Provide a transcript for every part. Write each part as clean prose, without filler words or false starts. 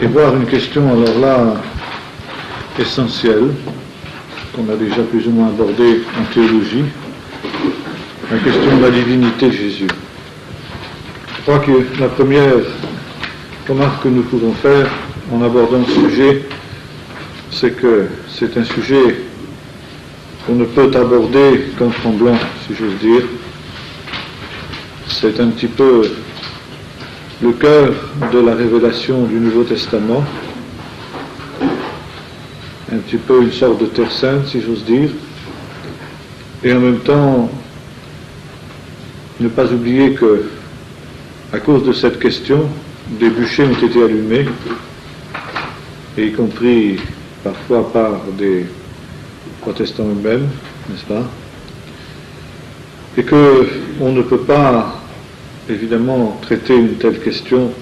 et voir une question alors là essentielle qu'on a déjà plus ou moins abordée en théologie, la question de la divinité de Jésus. Je crois que la première remarque que nous pouvons faire en abordant ce sujet, c'est que c'est un sujet qu'on ne peut aborder qu'en tremblant, si j'ose dire. C'est un petit peu le cœur de la révélation du Nouveau Testament, un petit peu une sorte de terre sainte, si j'ose dire, et en même temps ne pas oublier que, à cause de cette question, des bûchers ont été allumés, et y compris parfois par des protestants eux-mêmes, n'est-ce pas? Et qu'on ne peut pas, évidemment, traiter une telle question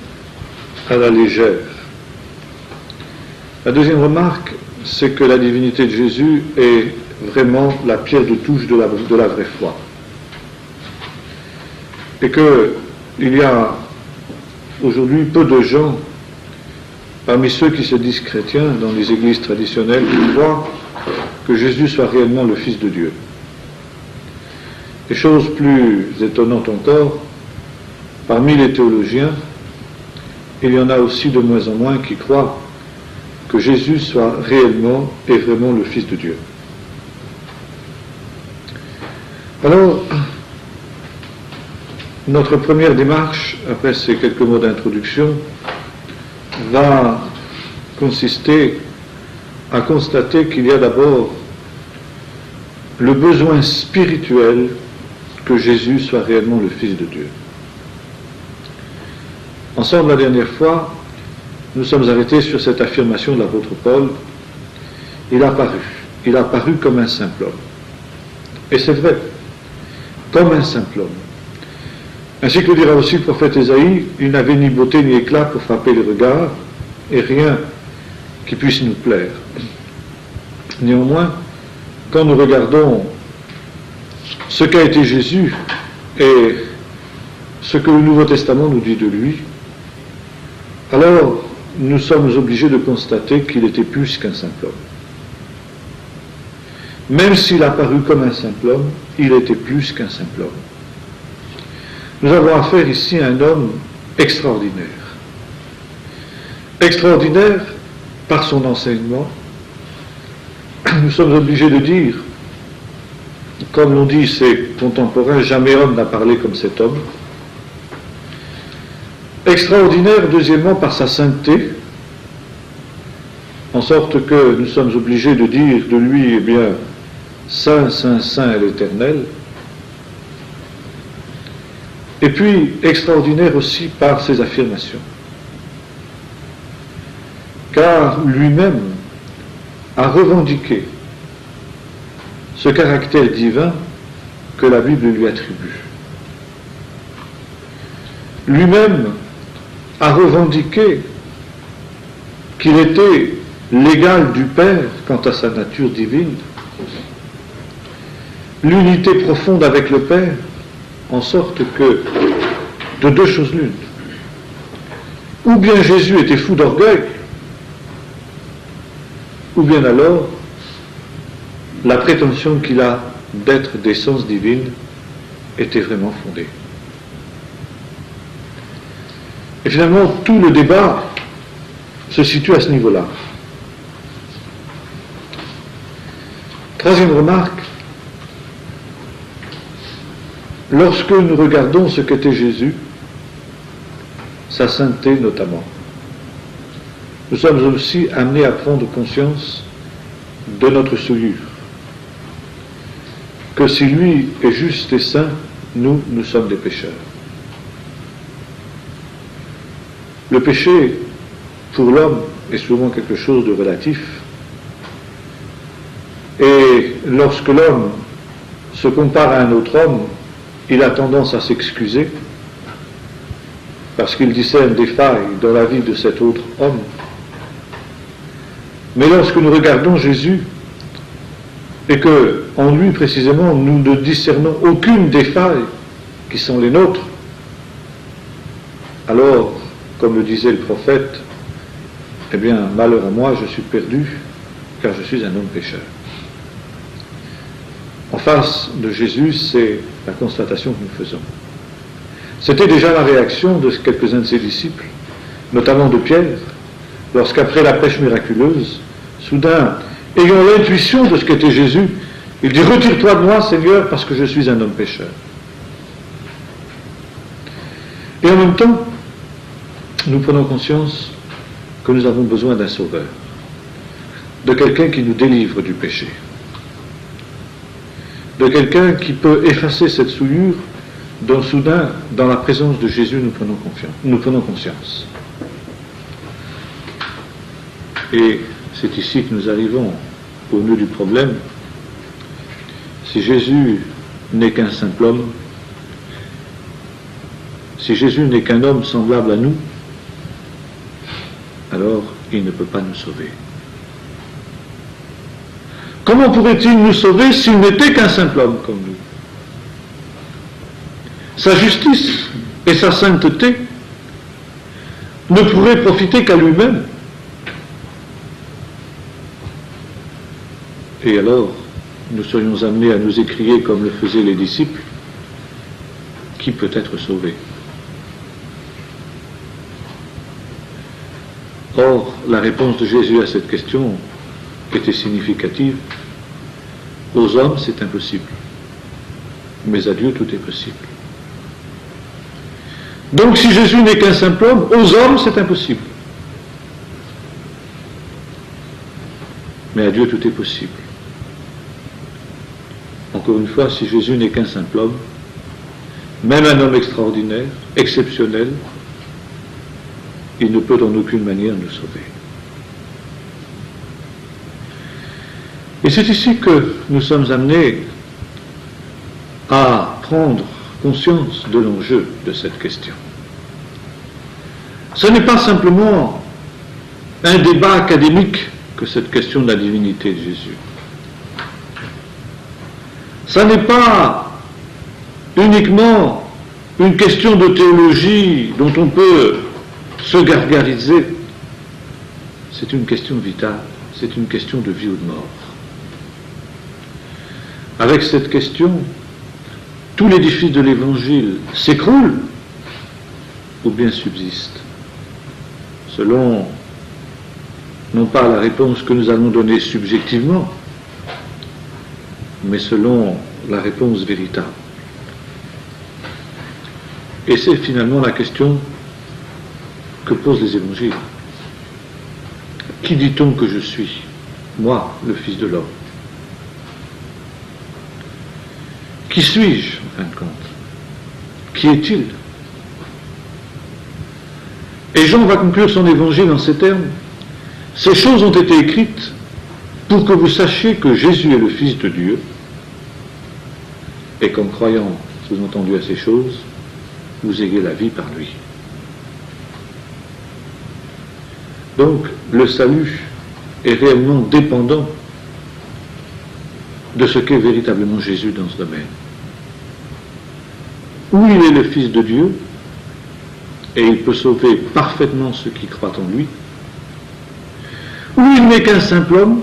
à la légère. La deuxième remarque, c'est que la divinité de Jésus est vraiment la pierre de touche de la vraie foi. Et qu'il y a aujourd'hui peu de gens, parmi ceux qui se disent chrétiens dans les églises traditionnelles, qui croient que Jésus soit réellement le Fils de Dieu. Et chose plus étonnante encore, parmi les théologiens, il y en a aussi de moins en moins qui croient que Jésus soit réellement et vraiment le Fils de Dieu. Alors, notre première démarche, après ces quelques mots d'introduction, va consister à constater qu'il y a d'abord le besoin spirituel que Jésus soit réellement le Fils de Dieu. Ensemble, la dernière fois, nous sommes arrêtés sur cette affirmation de l'apôtre Paul. Il a paru comme un simple homme. Et c'est vrai, comme un simple homme. Ainsi que le dira aussi le prophète Ésaïe, il n'avait ni beauté ni éclat pour frapper les regards, et rien qui puisse nous plaire. Néanmoins, quand nous regardons ce qu'a été Jésus et ce que le Nouveau Testament nous dit de lui, alors nous sommes obligés de constater qu'il était plus qu'un simple homme. Même s'il a paru comme un simple homme, il était plus qu'un simple homme. Nous avons affaire ici à un homme extraordinaire. Extraordinaire par son enseignement. Nous sommes obligés de dire, comme l'ont dit ses contemporains, jamais homme n'a parlé comme cet homme. Extraordinaire, deuxièmement, par sa sainteté, en sorte que nous sommes obligés de dire de lui, eh bien, Saint, Saint, Saint est l'Éternel. Et puis, extraordinaire aussi par ses affirmations. Car lui-même a revendiqué ce caractère divin que la Bible lui attribue. Lui-même a revendiqué qu'il était l'égal du Père quant à sa nature divine, l'unité profonde avec le Père, en sorte que, de deux choses l'une, ou bien Jésus était fou d'orgueil, ou bien alors la prétention qu'il a d'être d'essence divine était vraiment fondée. Et finalement, tout le débat se situe à ce niveau-là. Troisième remarque, lorsque nous regardons ce qu'était Jésus, sa sainteté notamment, nous sommes aussi amenés à prendre conscience de notre souillure. Que si lui est juste et saint, nous sommes des pécheurs. Le péché, pour l'homme, est souvent quelque chose de relatif. Et lorsque l'homme se compare à un autre homme, il a tendance à s'excuser parce qu'il discerne des failles dans la vie de cet autre homme. Mais lorsque nous regardons Jésus et que, en lui précisément, nous ne discernons aucune des failles qui sont les nôtres, alors, comme le disait le prophète, eh bien, malheur à moi, je suis perdu, car je suis un homme pécheur. En face de Jésus, c'est la constatation que nous faisons. C'était déjà la réaction de quelques-uns de ses disciples, notamment de Pierre, lorsqu'après la pêche miraculeuse, soudain, ayant l'intuition de ce qu'était Jésus, il dit « Retire-toi de moi, Seigneur, parce que je suis un homme pécheur. » Et en même temps, nous prenons conscience que nous avons besoin d'un sauveur, de quelqu'un qui nous délivre du péché, de quelqu'un qui peut effacer cette souillure dont soudain, dans la présence de Jésus, nous prenons conscience. Et c'est ici que nous arrivons au nœud du problème. Si Jésus n'est qu'un simple homme, si Jésus n'est qu'un homme semblable à nous, alors il ne peut pas nous sauver. Comment pourrait-il nous sauver s'il n'était qu'un simple homme comme nous? Sa justice et sa sainteté ne pourraient profiter qu'à lui-même. Et alors, nous serions amenés à nous écrier comme le faisaient les disciples, qui peut être sauvé? Or, la réponse de Jésus à cette question était significative. Aux hommes, c'est impossible, mais à Dieu, tout est possible. Donc, si Jésus n'est qu'un simple homme, aux hommes, c'est impossible. Mais à Dieu, tout est possible. Encore une fois, si Jésus n'est qu'un simple homme, même un homme extraordinaire, exceptionnel, il ne peut en aucune manière nous sauver. Et c'est ici que nous sommes amenés à prendre conscience de l'enjeu de cette question. Ce n'est pas simplement un débat académique que cette question de la divinité de Jésus. Ce n'est pas uniquement une question de théologie dont on peut se gargariser. C'est une question vitale, c'est une question de vie ou de mort. Avec cette question, tout l'édifice de l'Évangile s'écroule ou bien subsiste, selon non pas la réponse que nous allons donner subjectivement, mais selon la réponse véritable. Et c'est finalement la question que posent les évangiles. Qui dit-on que je suis? Moi, le Fils de l'homme. Qui suis-je, en fin de compte? Qui est-il? Et Jean va conclure son évangile en ces termes. Ces choses ont été écrites pour que vous sachiez que Jésus est le Fils de Dieu, et qu'en croyant, sous-entendu à ces choses, vous ayez la vie par lui. Donc, le salut est réellement dépendant de ce qu'est véritablement Jésus dans ce domaine. Où il est le Fils de Dieu, et il peut sauver parfaitement ceux qui croient en lui, ou il n'est qu'un simple homme,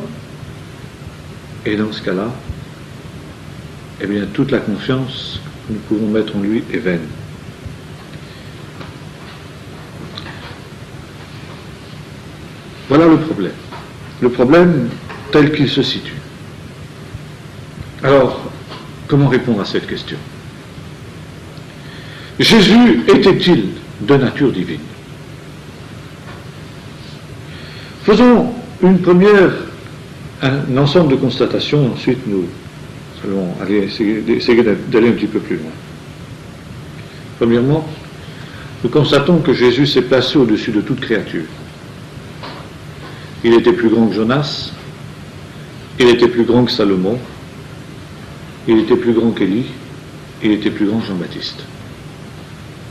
et dans ce cas-là, eh bien, toute la confiance que nous pouvons mettre en lui est vaine. Voilà le problème. Le problème tel qu'il se situe. Alors, comment répondre à cette question? Jésus était-il de nature divine? Faisons un ensemble de constatations, ensuite nous allons essayer d'aller un petit peu plus loin. Premièrement, nous constatons que Jésus s'est placé au-dessus de toute créature. Il était plus grand que Jonas, il était plus grand que Salomon, il était plus grand qu'Élie, il était plus grand que Jean-Baptiste.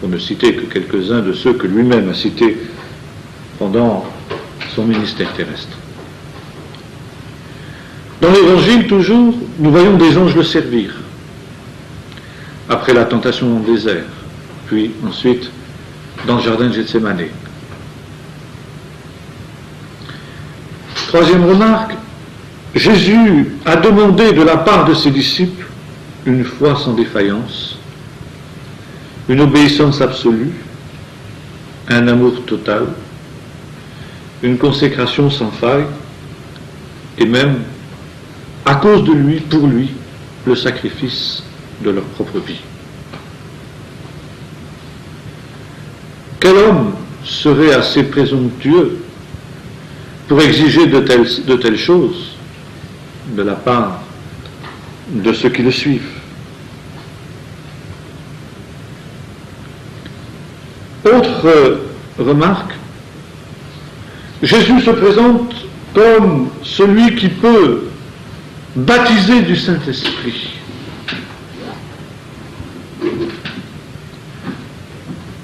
Pour ne citer que quelques-uns de ceux que lui-même a cités pendant son ministère terrestre. Dans l'Évangile, toujours, nous voyons des anges le servir. Après la tentation dans le désert, puis ensuite dans le jardin de Gethsémané. Troisième remarque, Jésus a demandé de la part de ses disciples une foi sans défaillance, une obéissance absolue, un amour total, une consécration sans faille, et même, à cause de lui, pour lui, le sacrifice de leur propre vie. Quel homme serait assez présomptueux pour exiger de telles choses de la part de ceux qui le suivent? Autre remarque, Jésus se présente comme celui qui peut baptiser du Saint-Esprit.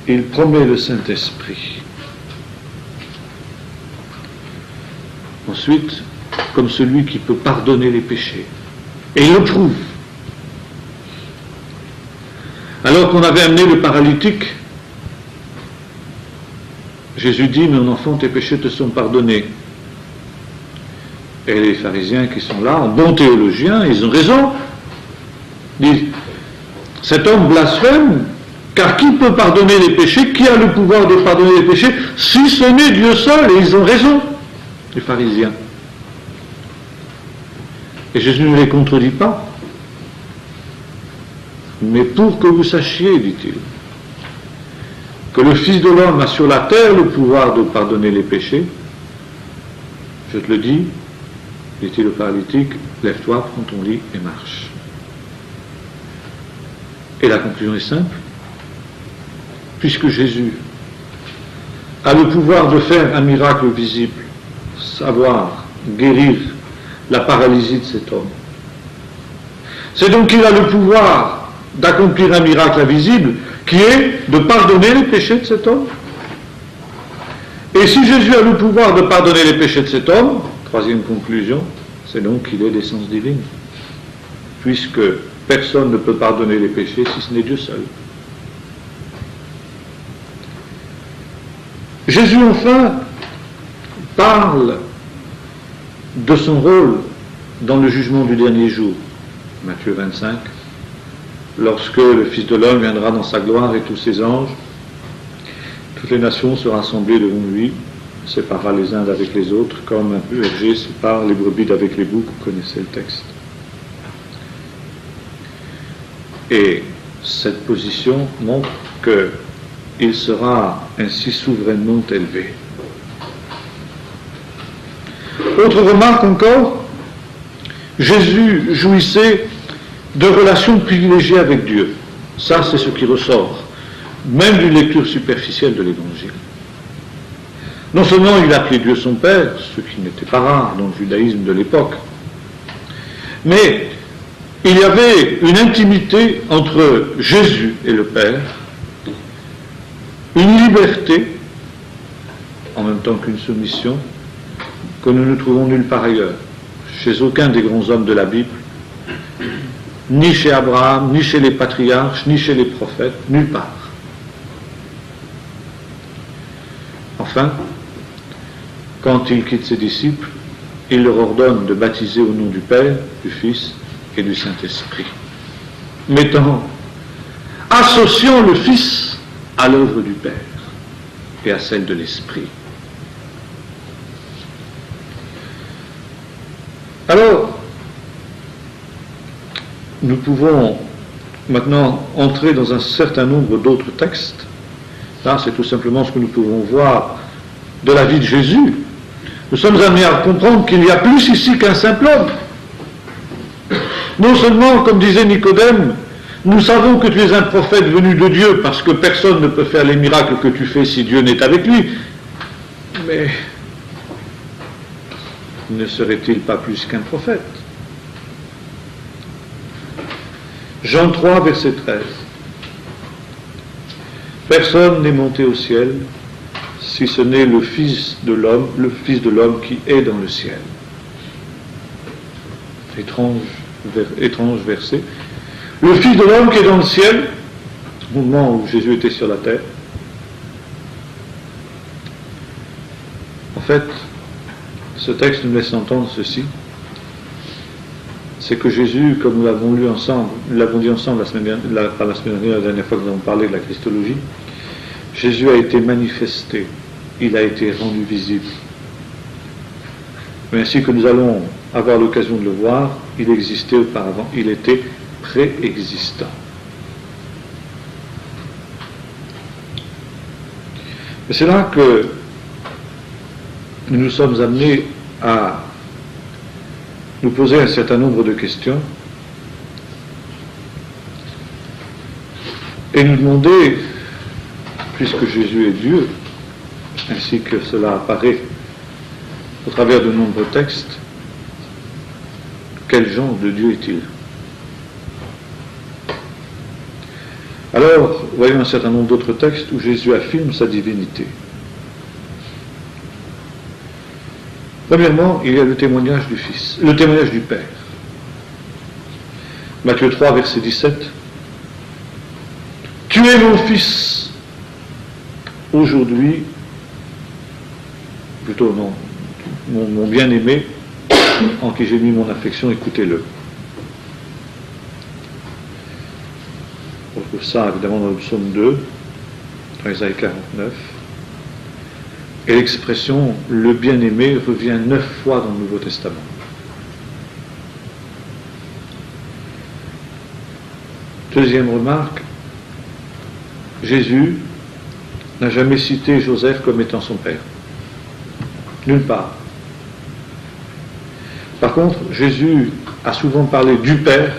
Il promet le Saint-Esprit. Ensuite, comme celui qui peut pardonner les péchés. Et il le prouve. Alors qu'on avait amené le paralytique, Jésus dit, mon enfant, tes péchés te sont pardonnés. Et les pharisiens qui sont là, en bons théologiens, ils ont raison, disent, cet homme blasphème, car qui peut pardonner les péchés? Qui a le pouvoir de pardonner les péchés? Si ce n'est Dieu seul, et ils ont raison, les pharisiens. Et Jésus ne les contredit pas. Mais pour que vous sachiez, dit-il, que le Fils de l'homme a sur la terre le pouvoir de pardonner les péchés, je te le dis, dit-il au paralytique, lève-toi, prends ton lit et marche. Et la conclusion est simple, puisque Jésus a le pouvoir de faire un miracle visible, savoir guérir la paralysie de cet homme. C'est donc qu'il a le pouvoir d'accomplir un miracle invisible qui est de pardonner les péchés de cet homme. Et si Jésus a le pouvoir de pardonner les péchés de cet homme, troisième conclusion, c'est donc qu'il est d'essence divine, puisque personne ne peut pardonner les péchés si ce n'est Dieu seul. Jésus enfin parle de son rôle dans le jugement du dernier jour, Matthieu 25, lorsque le Fils de l'homme viendra dans sa gloire et tous ses anges, toutes les nations seront rassemblées devant lui, séparera les uns d'avec les autres, comme un berger sépare les brebis d'avec les boucs, vous connaissez le texte. Et cette position montre qu'il sera ainsi souverainement élevé. Autre remarque encore, Jésus jouissait de relations privilégiées avec Dieu. Ça, c'est ce qui ressort, même d'une lecture superficielle de l'Évangile. Non seulement il appelait Dieu son Père, ce qui n'était pas rare dans le judaïsme de l'époque, mais il y avait une intimité entre Jésus et le Père, une liberté, en même temps qu'une soumission, que nous ne trouvons nulle part ailleurs, chez aucun des grands hommes de la Bible, ni chez Abraham, ni chez les patriarches, ni chez les prophètes, nulle part. Enfin, quand il quitte ses disciples, il leur ordonne de baptiser au nom du Père, du Fils et du Saint-Esprit, associant le Fils à l'œuvre du Père et à celle de l'Esprit. Alors, nous pouvons maintenant entrer dans un certain nombre d'autres textes. Là, c'est tout simplement ce que nous pouvons voir de la vie de Jésus. Nous sommes amenés à comprendre qu'il y a plus ici qu'un simple homme. Non seulement, comme disait Nicodème, nous savons que tu es un prophète venu de Dieu parce que personne ne peut faire les miracles que tu fais si Dieu n'est avec lui, mais ne serait-il pas plus qu'un prophète? Jean 3, verset 13. Personne n'est monté au ciel si ce n'est le Fils de l'homme qui est dans le ciel. Étrange verset. Le Fils de l'homme qui est dans le ciel, au moment où Jésus était sur la terre, en fait, Ce texte nous laisse entendre ceci, c'est que Jésus, comme nous l'avons lu ensemble, nous l'avons dit ensemble la semaine dernière, la dernière fois que nous avons parlé de la Christologie, Jésus a été manifesté, il a été rendu visible. Mais ainsi que nous allons avoir l'occasion de le voir, il existait auparavant, il était préexistant. Et c'est là que nous nous sommes amenés à nous poser un certain nombre de questions et nous demander, puisque Jésus est Dieu, ainsi que cela apparaît au travers de nombreux textes, quel genre de Dieu est-il? Alors, voyons un certain nombre d'autres textes où Jésus affirme sa divinité. Premièrement, il y a le témoignage du Fils, le témoignage du Père. Matthieu 3, verset 17. Tu es mon Fils. Aujourd'hui, plutôt non, mon bien-aimé, en qui j'ai mis mon affection, écoutez-le. On retrouve ça évidemment dans le psaume 2, dans Isaïe 49. Et l'expression « le bien-aimé » revient 9 fois dans le Nouveau Testament. Deuxième remarque, Jésus n'a jamais cité Joseph comme étant son père. Nulle part. Par contre, Jésus a souvent parlé du Père,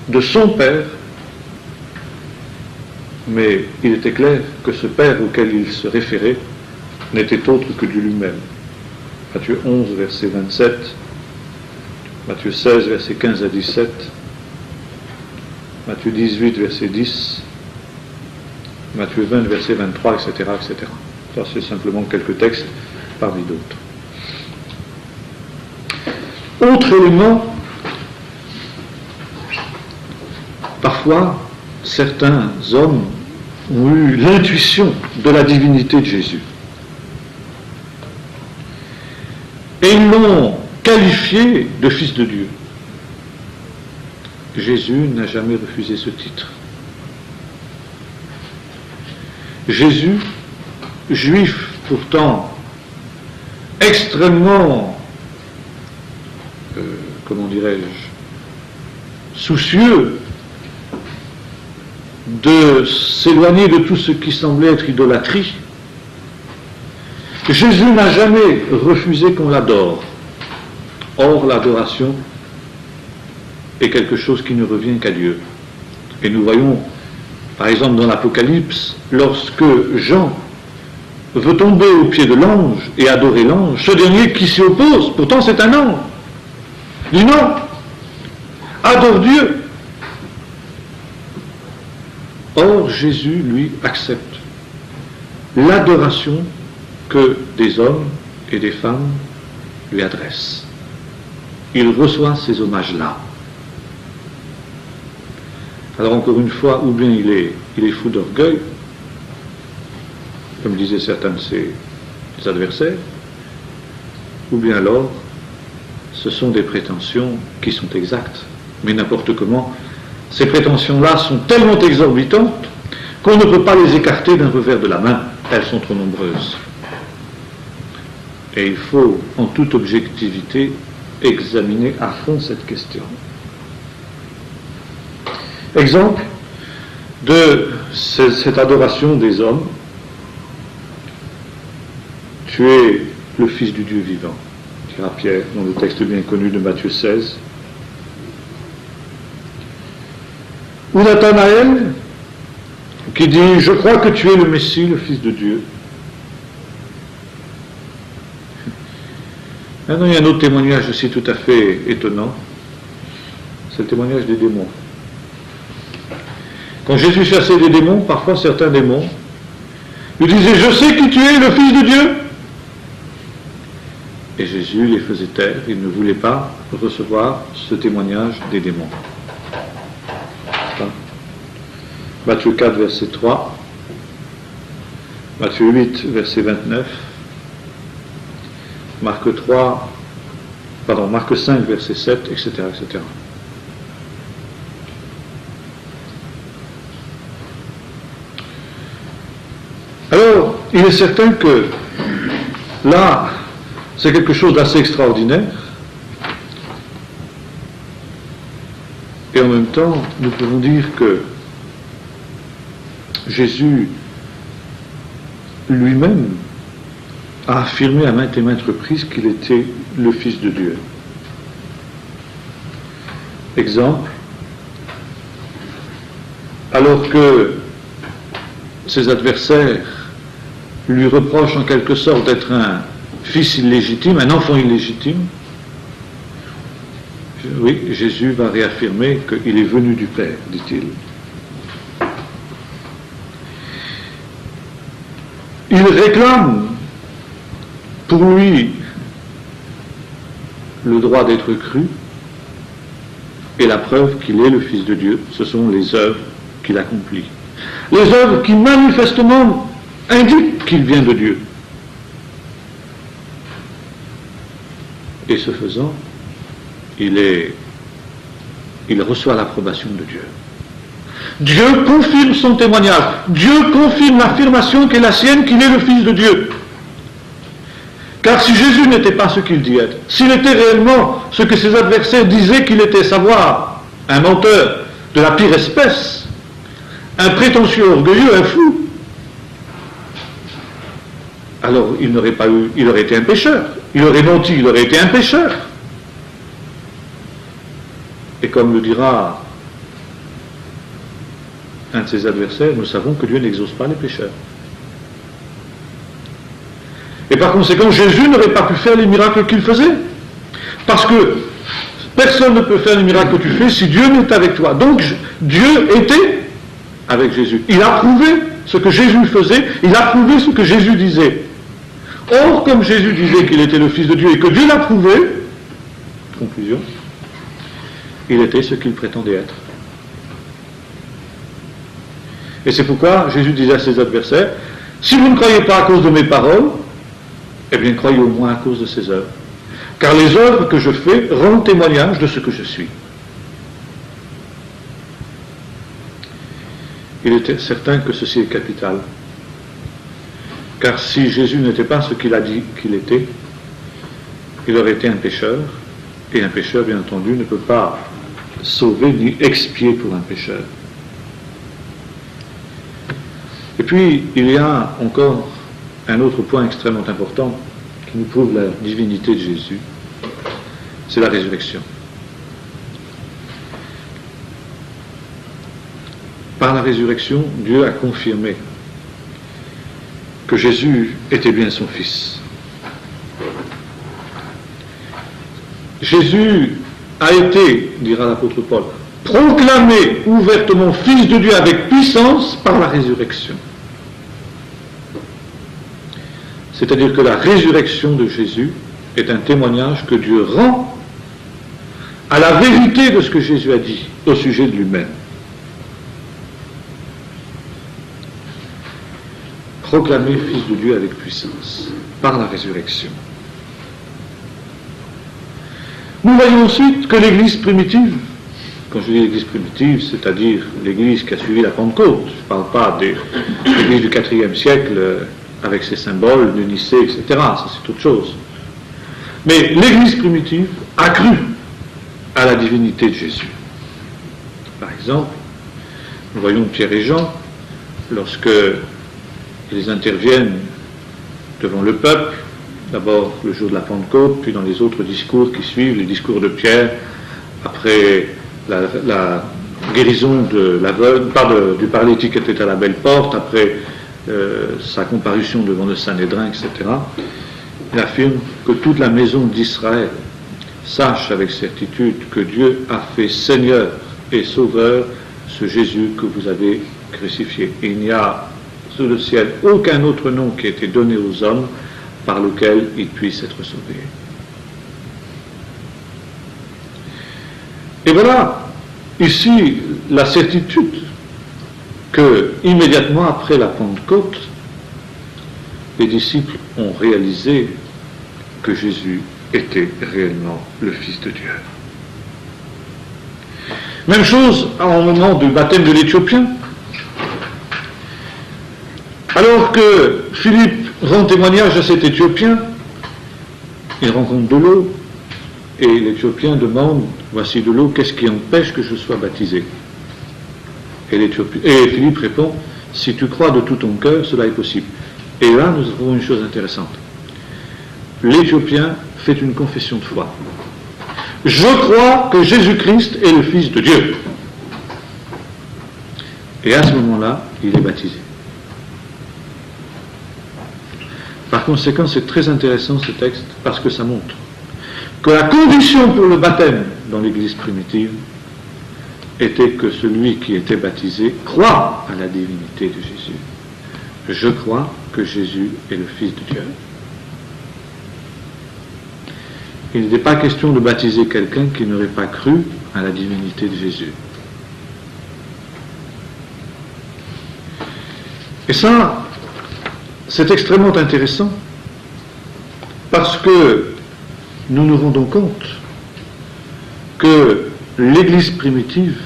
de son Père, mais il était clair que ce Père auquel il se référait n'était autre que de lui-même. Matthieu 11, verset 27, Matthieu 16, verset 15 à 17, Matthieu 18, verset 10, Matthieu 20, verset 23, etc., etc. Ça, c'est simplement quelques textes parmi d'autres. Autre élément, parfois, certains hommes ont eu l'intuition de la divinité de Jésus. Et ils l'ont qualifié de Fils de Dieu. Jésus n'a jamais refusé ce titre. Jésus, juif pourtant extrêmement, comment dirais-je, soucieux de s'éloigner de tout ce qui semblait être idolâtrie, Jésus n'a jamais refusé qu'on l'adore. Or, l'adoration est quelque chose qui ne revient qu'à Dieu. Et nous voyons, par exemple, dans l'Apocalypse, lorsque Jean veut tomber au pied de l'ange et adorer l'ange, ce dernier qui s'y oppose, pourtant c'est un ange, dit non, adore Dieu. Or, Jésus, lui, accepte l'adoration que des hommes et des femmes lui adressent. Il reçoit ces hommages-là. Alors encore une fois, ou bien il est fou d'orgueil, comme disaient certains de ses adversaires, ou bien alors ce sont des prétentions qui sont exactes, mais n'importe comment. Ces prétentions-là sont tellement exorbitantes qu'on ne peut pas les écarter d'un revers de la main, elles sont trop nombreuses. Et il faut, en toute objectivité, examiner à fond cette question. Exemple de cette adoration des hommes. Tu es le Fils du Dieu vivant, dira Pierre dans le texte bien connu de Matthieu 16. Ou Nathanaël qui dit « Je crois que tu es le Messie, le Fils de Dieu ». Maintenant, il y a un autre témoignage aussi tout à fait étonnant, c'est le témoignage des démons. Quand Jésus chassait des démons, parfois certains démons lui disaient « Je sais qui tu es, le Fils de Dieu ». Et Jésus les faisait taire, il ne voulait pas recevoir ce témoignage des démons. Matthieu 4, verset 3, Matthieu 8, verset 29, Marc 3, Marc 5, verset 7, etc., etc. Alors, il est certain que là, c'est quelque chose d'assez extraordinaire. Et en même temps, nous pouvons dire que Jésus lui-même a affirmé à maintes et maintes reprises qu'il était le Fils de Dieu. Exemple, alors que ses adversaires lui reprochent en quelque sorte d'être un fils illégitime, un enfant illégitime, oui, Jésus va réaffirmer qu'il est venu du Père, dit-il. Il réclame pour lui le droit d'être cru, et la preuve qu'il est le Fils de Dieu, ce sont les œuvres qu'il accomplit. Les œuvres qui manifestement indiquent qu'il vient de Dieu. Et ce faisant, il reçoit l'approbation de Dieu. Dieu confirme son témoignage. Dieu confirme l'affirmation qui est la sienne, qu'il est le Fils de Dieu. Car si Jésus n'était pas ce qu'il dit être, s'il était réellement ce que ses adversaires disaient qu'il était, savoir un menteur de la pire espèce, un prétentieux orgueilleux, un fou, alors il aurait été un pécheur. Il aurait menti, il aurait été un pécheur. Et comme le dira un de ses adversaires, nous savons que Dieu n'exauce pas les pécheurs. Et par conséquent, Jésus n'aurait pas pu faire les miracles qu'il faisait. Parce que personne ne peut faire les miracles que tu fais si Dieu n'est avec toi. Donc Dieu était avec Jésus. Il a prouvé ce que Jésus faisait, il a prouvé ce que Jésus disait. Or, comme Jésus disait qu'il était le Fils de Dieu et que Dieu l'a prouvé, conclusion, il était ce qu'il prétendait être. Et c'est pourquoi Jésus disait à ses adversaires, si vous ne croyez pas à cause de mes paroles, eh bien croyez au moins à cause de ses œuvres. Car les œuvres que je fais rendent témoignage de ce que je suis. Il était certain que ceci est capital. Car si Jésus n'était pas ce qu'il a dit qu'il était, il aurait été un pécheur, et un pécheur, bien entendu, ne peut pas sauver ni expier pour un pécheur. Et puis, il y a encore un autre point extrêmement important qui nous prouve la divinité de Jésus, c'est la résurrection. Par la résurrection, Dieu a confirmé que Jésus était bien son Fils. Jésus a été, dira l'apôtre Paul, proclamé ouvertement Fils de Dieu avec puissance par la résurrection. C'est-à-dire que la résurrection de Jésus est un témoignage que Dieu rend à la vérité de ce que Jésus a dit au sujet de lui-même. Proclamé Fils de Dieu avec puissance, par la résurrection. Nous voyons ensuite que l'Église primitive, quand je dis l'Église primitive, c'est-à-dire l'Église qui a suivi la Pentecôte, je ne parle pas de l'Église du IVe siècle avec ses symboles de Nicée, etc., ça c'est autre chose. Mais l'Église primitive a cru à la divinité de Jésus. Par exemple, nous voyons Pierre et Jean, lorsque ils interviennent devant le peuple, d'abord le jour de la Pentecôte, puis dans les autres discours qui suivent, les discours de Pierre, après la guérison de l'aveugle, du paralytique qui était à la belle porte, après sa comparution devant le Sanhédrin, etc. Il affirme que toute la maison d'Israël sache avec certitude que Dieu a fait Seigneur et Sauveur ce Jésus que vous avez crucifié. Et il n'y a sous le ciel aucun autre nom qui a été donné aux hommes par lequel ils puissent être sauvés. Et voilà, ici, la certitude que, immédiatement après la Pentecôte, les disciples ont réalisé que Jésus était réellement le Fils de Dieu. Même chose au moment du baptême de l'Éthiopien. Alors que Philippe rend témoignage à cet Éthiopien, il rencontre de l'eau, et l'Éthiopien demande, voici de l'eau, qu'est-ce qui empêche que je sois baptisé? Et Philippe répond, si tu crois de tout ton cœur, cela est possible. Et là, nous trouvons une chose intéressante. L'Éthiopien fait une confession de foi. Je crois que Jésus-Christ est le Fils de Dieu. Et à ce moment-là, il est baptisé. Par conséquent, c'est très intéressant ce texte, parce que ça montre que la condition pour le baptême dans l'Église primitive était que celui qui était baptisé croit à la divinité de Jésus. Je crois que Jésus est le Fils de Dieu. Il n'était pas question de baptiser quelqu'un qui n'aurait pas cru à la divinité de Jésus. Et ça, c'est extrêmement intéressant, parce que nous nous rendons compte que l'Église primitive,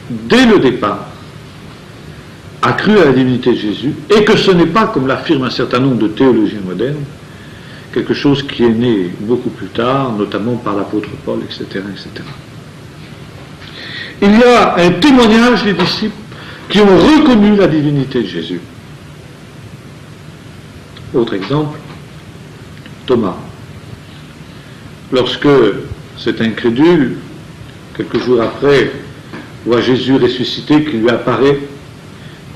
dès le départ, a cru à la divinité de Jésus, et que ce n'est pas, comme l'affirment un certain nombre de théologiens modernes, quelque chose qui est né beaucoup plus tard, notamment par l'apôtre Paul, etc., etc. Il y a un témoignage des disciples qui ont reconnu la divinité de Jésus. Autre exemple, Thomas. Lorsque cet incrédule, quelques jours après, voit Jésus ressuscité, qui lui apparaît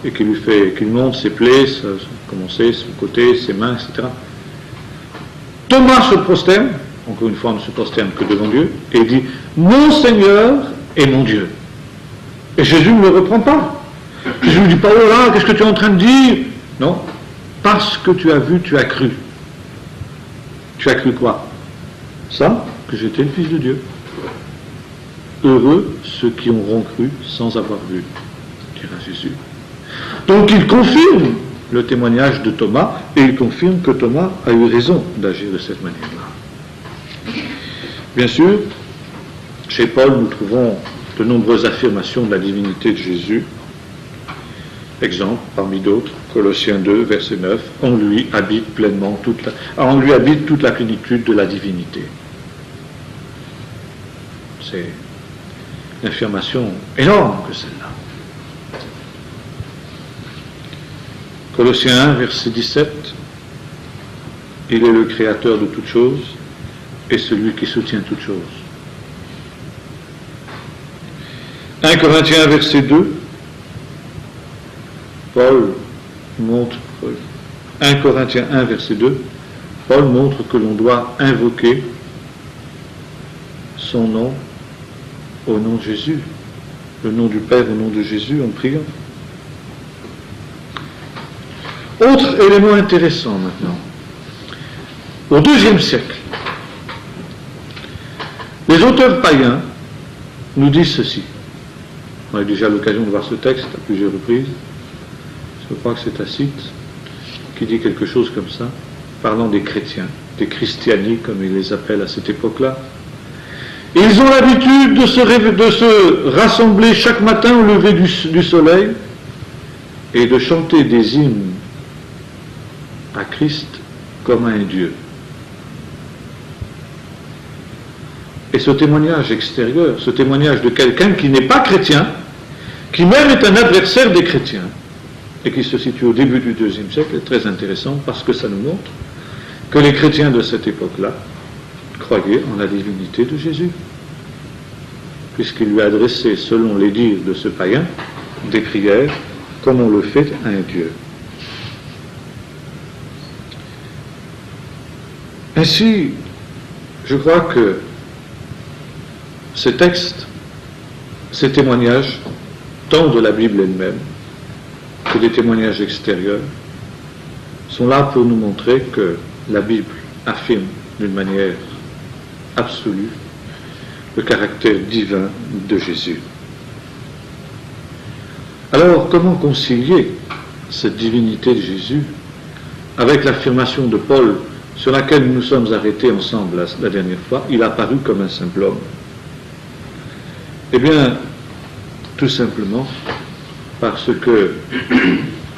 et qui lui montre ses plaies, son côté, ses mains, etc. Thomas se prosterne, encore une fois, on ne se prosterne que devant Dieu, et il dit « Mon Seigneur et mon Dieu ». Et Jésus ne le reprend pas. Jésus ne dit pas « Oh là, qu'est-ce que tu es en train de dire ?» Non, parce que tu as vu, tu as cru. Tu as cru quoi? Ça, que j'étais le Fils de Dieu. Heureux ceux qui auront cru sans avoir vu, dira Jésus. Donc il confirme le témoignage de Thomas, et il confirme que Thomas a eu raison d'agir de cette manière-là. Bien sûr, chez Paul, nous trouvons de nombreuses affirmations de la divinité de Jésus. Exemple, parmi d'autres, Colossiens 2, verset 9, en lui habite toute la plénitude de la divinité. C'est une affirmation énorme que celle-là. Colossiens 1, verset 17, il est le créateur de toutes choses et celui qui soutient toutes choses. 1 Corinthiens, verset 2, Paul montre, 1 Corinthiens 1, verset 2, Paul montre que l'on doit invoquer son nom au nom de Jésus, le nom du Père au nom de Jésus en priant. Autre élément intéressant maintenant. Au IIe siècle, les auteurs païens nous disent ceci. On a déjà l'occasion de voir ce texte à plusieurs reprises. Je crois que c'est Tacite qui dit quelque chose comme ça, parlant des chrétiens, des christiani comme ils les appellent à cette époque-là. Ils ont l'habitude de se rassembler chaque matin au lever du soleil et de chanter des hymnes à Christ comme à un Dieu. Et ce témoignage extérieur, ce témoignage de quelqu'un qui n'est pas chrétien, qui même est un adversaire des chrétiens, et qui se situe au début du IIe siècle, est très intéressant parce que ça nous montre que les chrétiens de cette époque-là croyaient en la divinité de Jésus, puisqu'il lui adressait, selon les dires de ce païen, des prières comme on le fait à un Dieu. Ainsi, je crois que ces textes, ces témoignages, tant de la Bible elle-même que des témoignages extérieurs, sont là pour nous montrer que la Bible affirme d'une manière absolue le caractère divin de Jésus. Alors, comment concilier cette divinité de Jésus avec l'affirmation de Paul sur laquelle nous nous sommes arrêtés ensemble la dernière fois, il a paru comme un simple homme. Eh bien, tout simplement parce que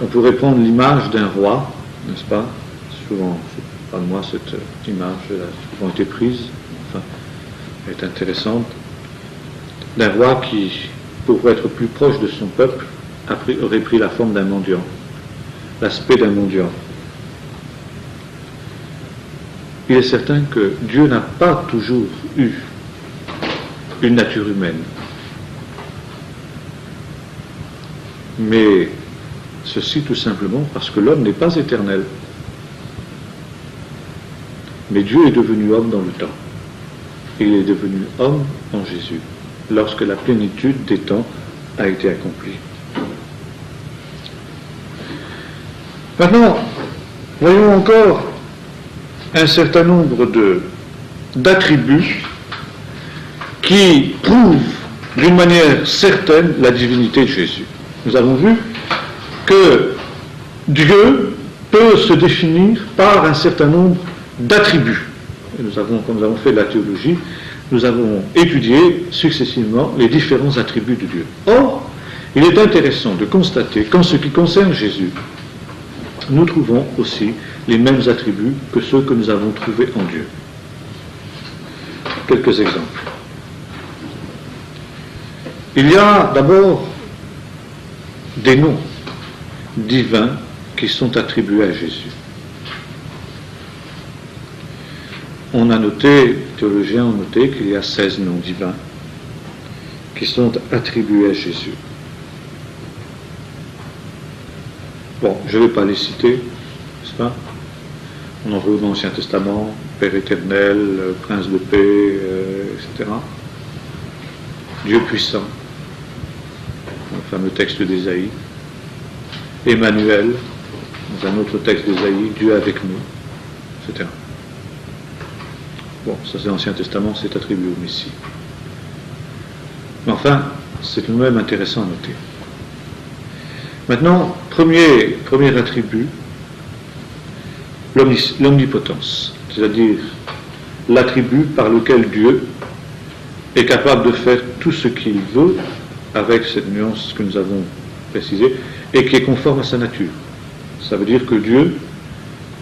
on pourrait prendre l'image d'un roi, n'est-ce pas? Souvent, pas de moi, cette image a souvent été prise, enfin, elle est intéressante, d'un roi qui, pour être plus proche de son peuple, aurait pris la forme d'un mendiant, l'aspect d'un mendiant. Il est certain que Dieu n'a pas toujours eu une nature humaine. Mais ceci tout simplement parce que l'homme n'est pas éternel. Mais Dieu est devenu homme dans le temps. Il est devenu homme en Jésus, lorsque la plénitude des temps a été accomplie. Maintenant, voyons encore un certain nombre d'attributs qui prouvent d'une manière certaine la divinité de Jésus. Nous avons vu que Dieu peut se définir par un certain nombre d'attributs. Et comme nous avons fait de la théologie, nous avons étudié successivement les différents attributs de Dieu. Or, il est intéressant de constater qu'en ce qui concerne Jésus, nous trouvons aussi les mêmes attributs que ceux que nous avons trouvés en Dieu. Quelques exemples. Il y a d'abord des noms divins qui sont attribués à Jésus. Les théologiens ont noté qu'il y a 16 noms divins qui sont attribués à Jésus. Bon, je ne vais pas les citer, n'est-ce pas? On en trouve dans l'Ancien Testament, Père éternel, Prince de paix, etc. Dieu puissant, le fameux texte d'Ésaïe. Emmanuel, dans un autre texte d'Ésaïe, Dieu avec nous, etc. Bon, ça c'est l'Ancien Testament, c'est attribué au Messie. Mais enfin, c'est tout de même intéressant à noter. Maintenant, premier attribut, l'omnipotence, c'est-à-dire l'attribut par lequel Dieu est capable de faire tout ce qu'il veut, avec cette nuance que nous avons précisée, et qui est conforme à sa nature. Ça veut dire que Dieu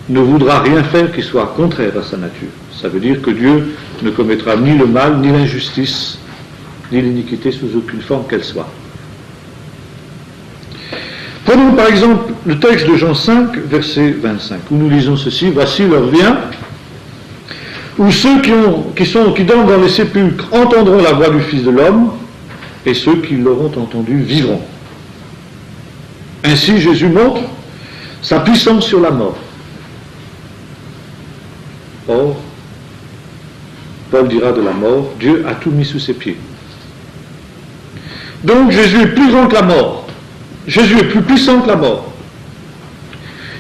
ne voudra rien faire qui soit contraire à sa nature. Ça veut dire que Dieu ne commettra ni le mal, ni l'injustice, ni l'iniquité sous aucune forme qu'elle soit. Prenons par exemple le texte de Jean 5, verset 25, où nous lisons ceci: voici l'heure vient, où ceux qui dorment dans les sépulcres entendront la voix du Fils de l'homme, et ceux qui l'auront entendu vivront. Ainsi Jésus montre sa puissance sur la mort. Or, Paul dira de la mort, Dieu a tout mis sous ses pieds. Donc Jésus est plus grand que la mort. Jésus est plus puissant que la mort.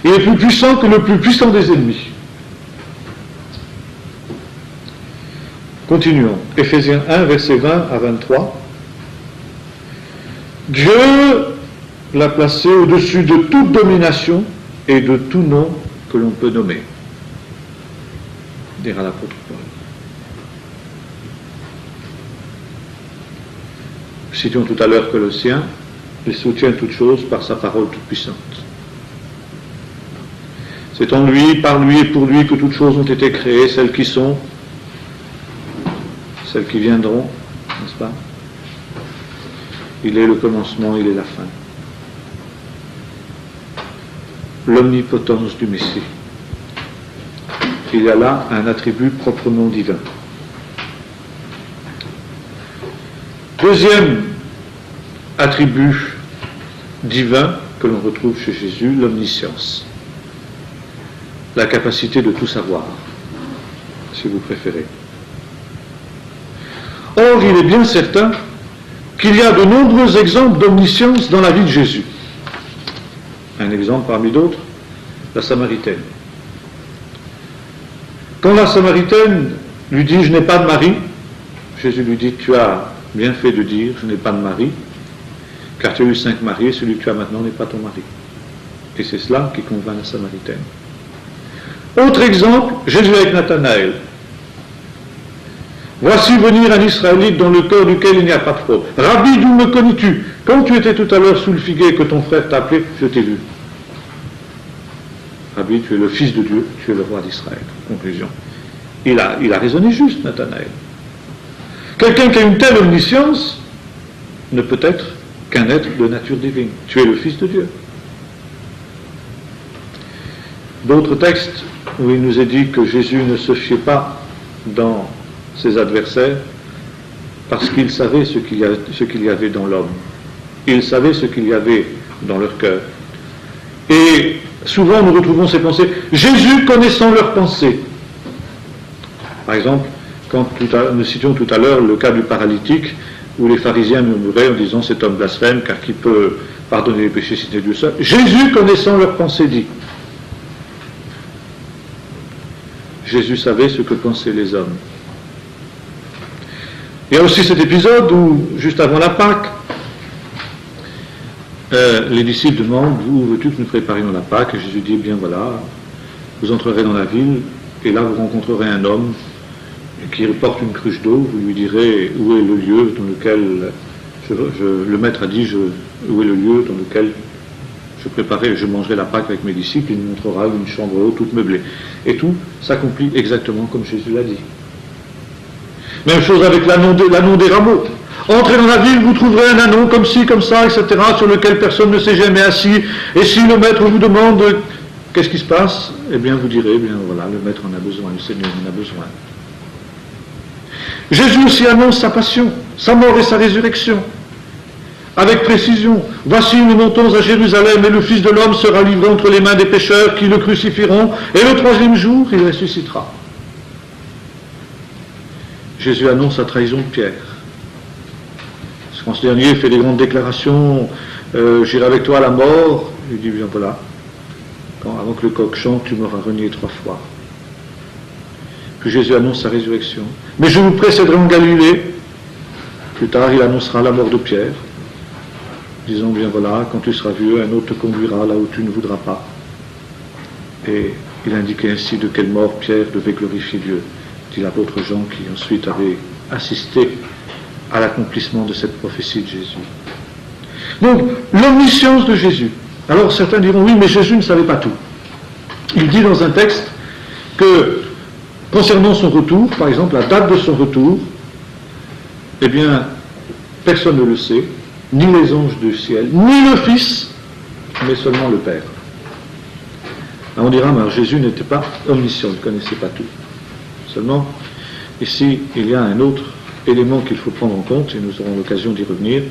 Il est plus puissant que le plus puissant des ennemis. Continuons. Éphésiens 1, versets 20 à 23. Dieu l'a placé au-dessus de toute domination et de tout nom que l'on peut nommer, dira l'apôtre Paul. Nous citions tout à l'heure Colossiens, il soutient toutes choses par sa parole toute puissante. C'est en lui, par lui et pour lui que toutes choses ont été créées, celles qui sont, celles qui viendront, n'est-ce pas? Il est le commencement, il est la fin. L'omnipotence du Messie. Il y a là un attribut proprement divin. Deuxième attribut divin que l'on retrouve chez Jésus, l'omniscience. La capacité de tout savoir, si vous préférez. Or, il est bien certain qu'il y a de nombreux exemples d'omniscience dans la vie de Jésus. Un exemple parmi d'autres, la Samaritaine. Quand la Samaritaine lui dit « je n'ai pas de mari », Jésus lui dit « tu as bien fait de dire « je n'ai pas de mari », car tu as eu 5 maris et celui que tu as maintenant n'est pas ton mari. » Et c'est cela qui convainc la Samaritaine. Autre exemple, Jésus avec Nathanaël. Voici venir un Israélite dans le cœur duquel il n'y a pas de fraude. Rabbi, d'où me connais-tu? Quand tu étais tout à l'heure sous le figuier et que ton frère t'a appelé, je t'ai vu. Rabbi, tu es le fils de Dieu, tu es le roi d'Israël. Conclusion. Il a raisonné juste, Nathanaël. Quelqu'un qui a une telle omniscience ne peut être qu'un être de nature divine. Tu es le fils de Dieu. D'autres textes où il nous est dit que Jésus ne se fiait pas dans ses adversaires parce qu'il savait ce qu'il y avait dans l'homme. Il savait ce qu'il y avait dans leur cœur. Et souvent nous retrouvons ces pensées. Jésus connaissant leurs pensées. Par exemple, quand nous citions tout à l'heure le cas du paralytique où les pharisiens murmuraient en disant cet homme blasphème car qui peut pardonner les péchés si c'est Dieu seul. Jésus connaissant leurs pensées dit. Jésus savait ce que pensaient les hommes. Il y a aussi cet épisode où, juste avant la Pâque, les disciples demandent « Où veux-tu que nous préparions la Pâque ?» Et Jésus dit « Bien voilà, vous entrerez dans la ville, et là vous rencontrerez un homme qui porte une cruche d'eau, vous lui direz où est le lieu dans lequel, le maître a dit où est le lieu dans lequel je mangerai la Pâque avec mes disciples, il nous montrera une chambre haute toute meublée. » Et tout s'accomplit exactement comme Jésus l'a dit. Même chose avec l'anneau des rameaux. Entrez dans la ville, vous trouverez un anneau comme ci, comme ça, etc., sur lequel personne ne s'est jamais assis. Et si le maître vous demande qu'est-ce qui se passe, eh bien vous direz, eh bien voilà, le maître en a besoin, le Seigneur en a besoin. Jésus aussi annonce sa passion, sa mort et sa résurrection. Avec précision, voici nous montons à Jérusalem et le Fils de l'homme sera livré entre les mains des pécheurs qui le crucifieront et le troisième jour il ressuscitera. Jésus annonce la trahison de Pierre. Quand ce dernier fait des grandes déclarations, j'irai avec toi à la mort, il dit bien voilà, avant que le coq chante, tu m'auras renié 3 fois. Puis Jésus annonce sa résurrection. Mais je vous précéderai en Galilée. Plus tard, il annoncera la mort de Pierre, disant bien voilà, quand tu seras vieux, un autre te conduira là où tu ne voudras pas. Et il indiquait ainsi de quelle mort Pierre devait glorifier Dieu, dit l'apôtre Jean qui ensuite avait assisté à l'accomplissement de cette prophétie de Jésus. Donc, l'omniscience de Jésus. Alors certains diront, oui, mais Jésus ne savait pas tout. Il dit dans un texte que, concernant son retour, par exemple, la date de son retour, eh bien, personne ne le sait, ni les anges du ciel, ni le Fils, mais seulement le Père. Alors on dira, mais Jésus n'était pas omniscient, il ne connaissait pas tout. Seulement, ici, il y a un autre élément qu'il faut prendre en compte, et nous aurons l'occasion d'y revenir,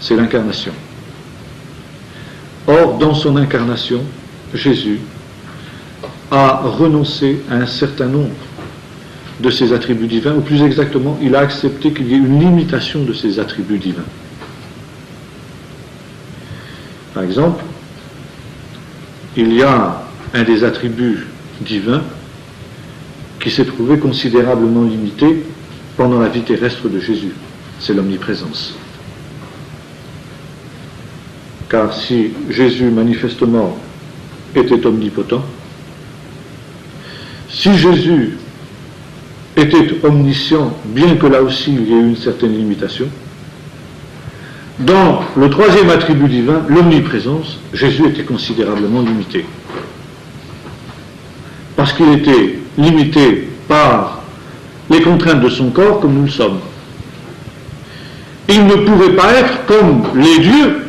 c'est l'incarnation. Or, dans son incarnation, Jésus a renoncé à un certain nombre de ses attributs divins, ou plus exactement, il a accepté qu'il y ait une limitation de ses attributs divins. Par exemple, il y a un des attributs divins qui s'est trouvé considérablement limité pendant la vie terrestre de Jésus, c'est l'omniprésence. Car si Jésus manifestement était omnipotent, si Jésus était omniscient, bien que là aussi il y ait une certaine limitation, dans le troisième attribut divin, l'omniprésence, Jésus était considérablement limité. Parce qu'il était limité par les contraintes de son corps comme nous le sommes. Il ne pouvait pas être comme les dieux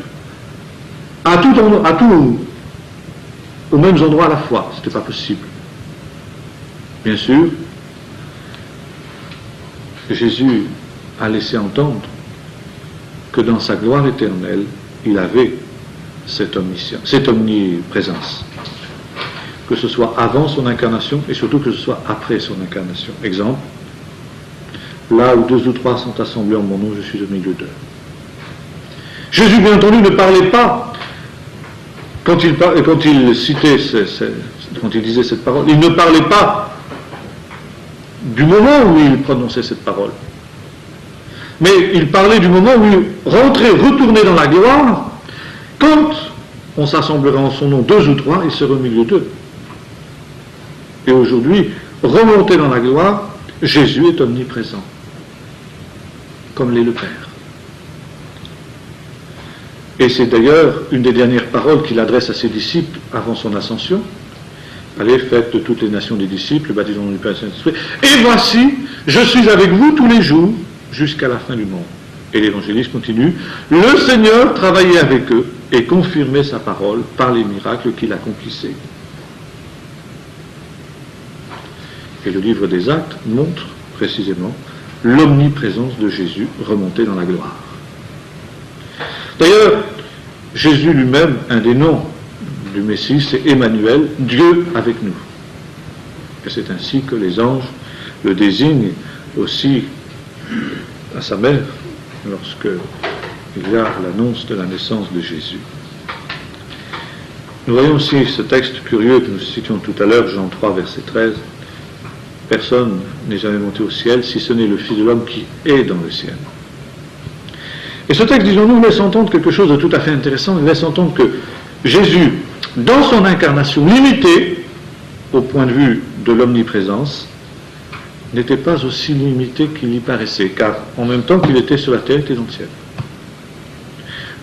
aux mêmes endroits à la fois. Ce n'était pas possible. Bien sûr, Jésus a laissé entendre que dans sa gloire éternelle, il avait cette omniprésence. Que ce soit avant son incarnation et surtout que ce soit après son incarnation. Exemple, là où 2 ou 3 sont assemblés en mon nom, je suis au milieu d'eux. Jésus, bien entendu, ne parlait pas, quand il disait cette parole, il ne parlait pas du moment où il prononçait cette parole. Mais il parlait du moment où il retournait dans la gloire, quand on s'assemblerait en son nom 2 ou 3, il serait au milieu d'eux. Et aujourd'hui, remonté dans la gloire, Jésus est omniprésent, comme l'est le Père. Et c'est d'ailleurs une des dernières paroles qu'il adresse à ses disciples avant son ascension. Allez, faites de toutes les nations des disciples, baptisons du Père et du Saint-Esprit. Et voici, je suis avec vous tous les jours jusqu'à la fin du monde. Et l'évangéliste continue, le Seigneur travaillait avec eux et confirmait sa parole par les miracles qu'il accomplissait. Et le livre des Actes montre précisément l'omniprésence de Jésus remontée dans la gloire. D'ailleurs, Jésus lui-même, un des noms du Messie, c'est Emmanuel, Dieu avec nous. Et c'est ainsi que les anges le désignent aussi à sa mère, lorsque il y a l'annonce de la naissance de Jésus. Nous voyons aussi ce texte curieux que nous citions tout à l'heure, Jean 3, verset 13. Personne n'est jamais monté au ciel, si ce n'est le Fils de l'homme qui est dans le ciel. Et ce texte, disons-nous, laisse entendre quelque chose de tout à fait intéressant. Il laisse entendre que Jésus, dans son incarnation limitée, au point de vue de l'omniprésence, n'était pas aussi limité qu'il y paraissait, car en même temps qu'il était sur la terre, il était dans le ciel.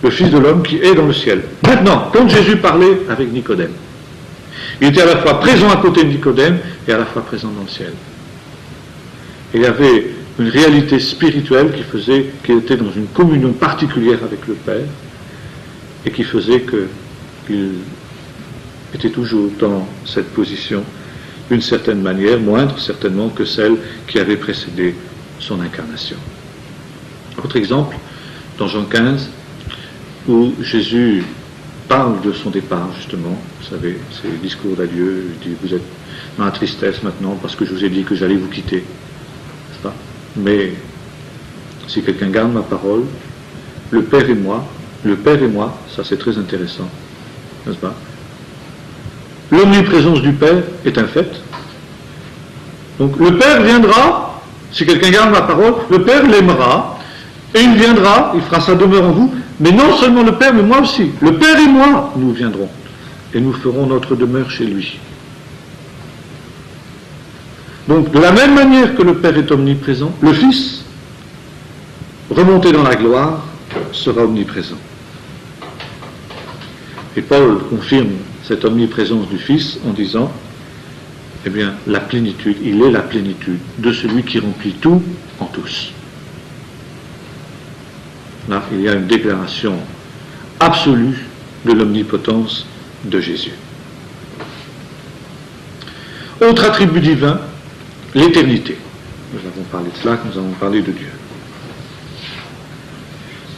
Le Fils de l'homme qui est dans le ciel. Maintenant, quand Jésus parlait avec Nicodème, il était à la fois présent à côté de Nicodème et à la fois présent dans le ciel. Et il y avait une réalité spirituelle qui faisait qu'il était dans une communion particulière avec le Père et qui faisait qu'il était toujours dans cette position d'une certaine manière, moindre certainement que celle qui avait précédé son incarnation. Autre exemple, dans Jean 15, où Jésus parle de son départ, justement, vous savez, c'est le discours d'adieu, il dit, vous êtes dans la tristesse maintenant parce que je vous ai dit que j'allais vous quitter, n'est-ce pas? Mais si quelqu'un garde ma parole, le Père et moi, ça c'est très intéressant, n'est-ce pas? L'omniprésence du Père est un fait. Donc le Père viendra, si quelqu'un garde ma parole, le Père l'aimera, et il viendra, il fera sa demeure en vous, mais non seulement le Père, mais moi aussi. Le Père et moi, nous viendrons, et nous ferons notre demeure chez lui. Donc, de la même manière que le Père est omniprésent, le Fils, remonté dans la gloire, sera omniprésent. Et Paul confirme cette omniprésence du Fils en disant, eh bien, la plénitude, il est la plénitude de celui qui remplit tout en tous. Là, il y a une déclaration absolue de l'omnipotence de Jésus. Autre attribut divin, l'éternité. Nous avons parlé de cela, nous avons parlé de Dieu.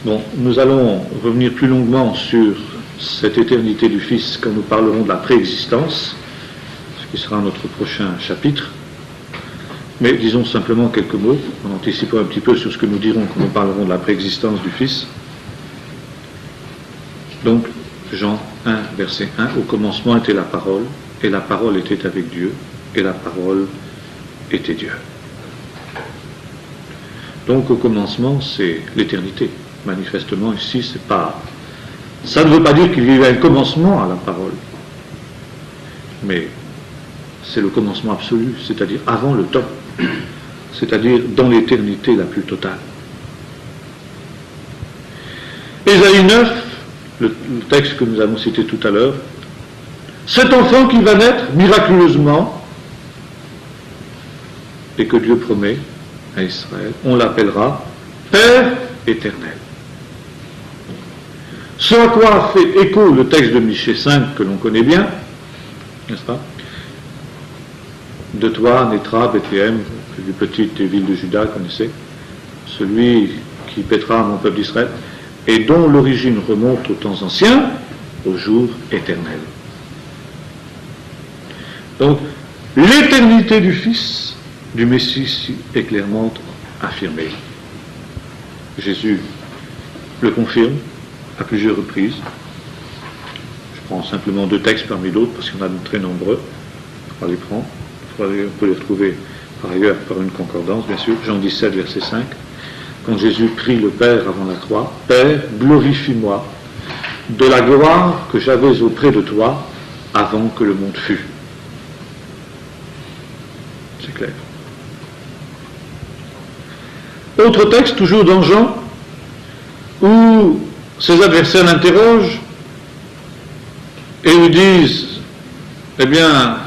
Bon, nous allons revenir plus longuement sur cette éternité du Fils quand nous parlerons de la préexistence, ce qui sera notre prochain chapitre. Mais disons simplement quelques mots, en anticipant un petit peu sur ce que nous dirons quand nous parlerons de la préexistence du Fils. Donc, Jean 1, verset 1, au commencement était la parole, et la parole était avec Dieu, et la parole était Dieu. Donc, au commencement, c'est l'éternité. Manifestement, ici, c'est pas... Ça ne veut pas dire qu'il y a eu un commencement à la parole, mais c'est le commencement absolu, c'est-à-dire avant le temps, c'est-à-dire dans l'éternité la plus totale. Ésaïe 9, le texte que nous avons cité tout à l'heure, cet enfant qui va naître miraculeusement et que Dieu promet à Israël, on l'appellera Père éternel. Ce à quoi a fait écho le texte de Michée 5 que l'on connaît bien, n'est-ce pas? De toi naîtra Bethléem, plus petite des villes de Juda, connaissez, celui qui paîtra mon peuple d'Israël, et dont l'origine remonte aux temps anciens, au jour éternel. Donc, l'éternité du Fils, du Messie, est clairement affirmée. Jésus le confirme à plusieurs reprises. Je prends simplement deux textes parmi d'autres, parce qu'il y en a de très nombreux. On va les prendre. On peut les retrouver par ailleurs par une concordance, bien sûr. Jean 17, verset 5. Quand Jésus prie le Père avant la croix, « Père, glorifie-moi de la gloire que j'avais auprès de toi avant que le monde fût. » c'est clair. Autre texte, toujours dans Jean, où ses adversaires l'interrogent et lui disent, eh bien,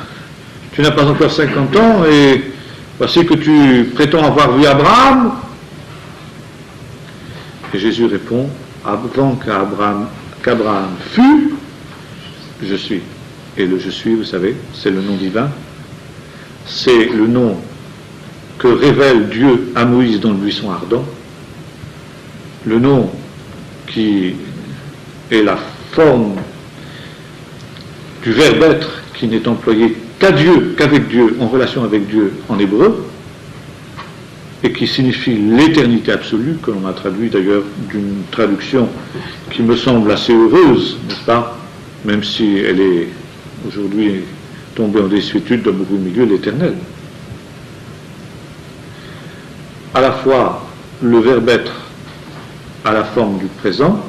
tu n'as pas encore 50 ans et voici que tu prétends avoir vu Abraham. Et Jésus répond, avant qu'Abraham fût, je suis. Et le je suis, vous savez, c'est le nom divin. C'est le nom que révèle Dieu à Moïse dans le buisson ardent. Le nom qui est la forme du verbe être qui n'est employé qu'avec Dieu, en relation avec Dieu en hébreu, et qui signifie l'éternité absolue, que l'on a traduit d'ailleurs d'une traduction qui me semble assez heureuse, n'est-ce pas, même si elle est aujourd'hui tombée en désuétude dans beaucoup de milieux, l'éternel. À la fois le verbe être à la forme du présent,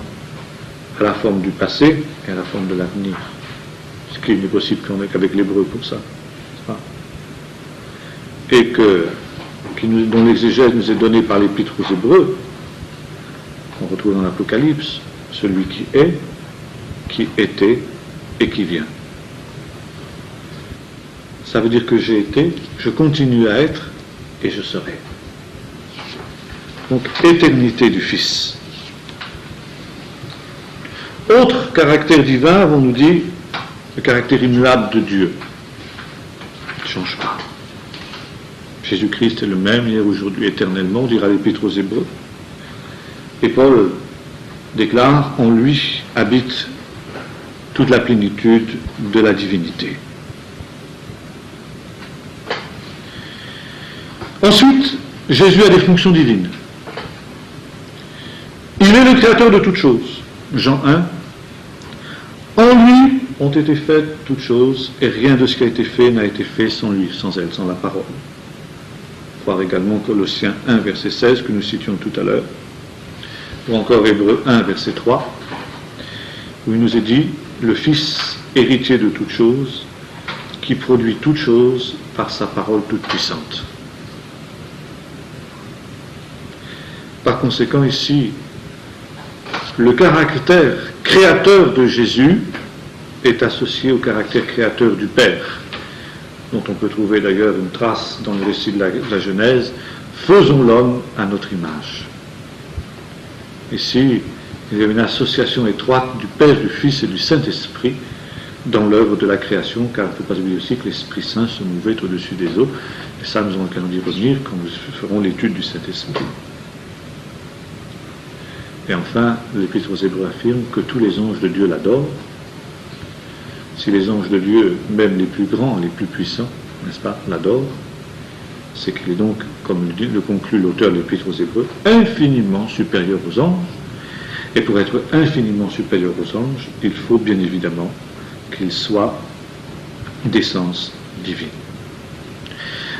à la forme du passé et à la forme de l'avenir. Ce qui n'est possible qu'avec l'hébreu pour ça. Et dont l'exégèse nous est donnée par l'Épître aux Hébreux, on retrouve dans l'Apocalypse, celui qui est, qui était et qui vient. Ça veut dire que j'ai été, je continue à être et je serai. Donc, éternité du Fils. Autre caractère divin, avons-nous dit, le caractère immuable de Dieu. Il ne change pas. Jésus-Christ est le même hier, aujourd'hui, éternellement, dira l'Épître aux Hébreux. Et Paul déclare, en lui habite toute la plénitude de la divinité. Ensuite, Jésus a des fonctions divines. Il est le créateur de toutes choses. Jean 1. En lui ont été faites toutes choses, et rien de ce qui a été fait n'a été fait sans lui, sans elle, sans la parole. Voir également Colossiens 1, verset 16, que nous citions tout à l'heure, ou encore Hébreux 1, verset 3, où il nous est dit, le Fils héritier de toutes choses, qui produit toutes choses par sa parole toute puissante. Par conséquent, ici, le caractère créateur de Jésus est associé au caractère créateur du Père, dont on peut trouver d'ailleurs une trace dans le récit de la Genèse, faisons l'homme à notre image. Ici, il y a une association étroite du Père, du Fils et du Saint-Esprit dans l'œuvre de la création, car il ne faut pas oublier aussi que l'Esprit Saint se mouvait au-dessus des eaux, et ça nous allons y revenir quand nous ferons l'étude du Saint-Esprit. Et enfin, l'Épître aux Hébreux affirme que tous les anges de Dieu l'adorent. Si les anges de Dieu, même les plus grands, les plus puissants, n'est-ce pas, l'adorent, c'est qu'il est donc, comme le conclut l'auteur de l'Épître aux Hébreux, infiniment supérieur aux anges. Et pour être infiniment supérieur aux anges, il faut bien évidemment qu'il soit d'essence divine.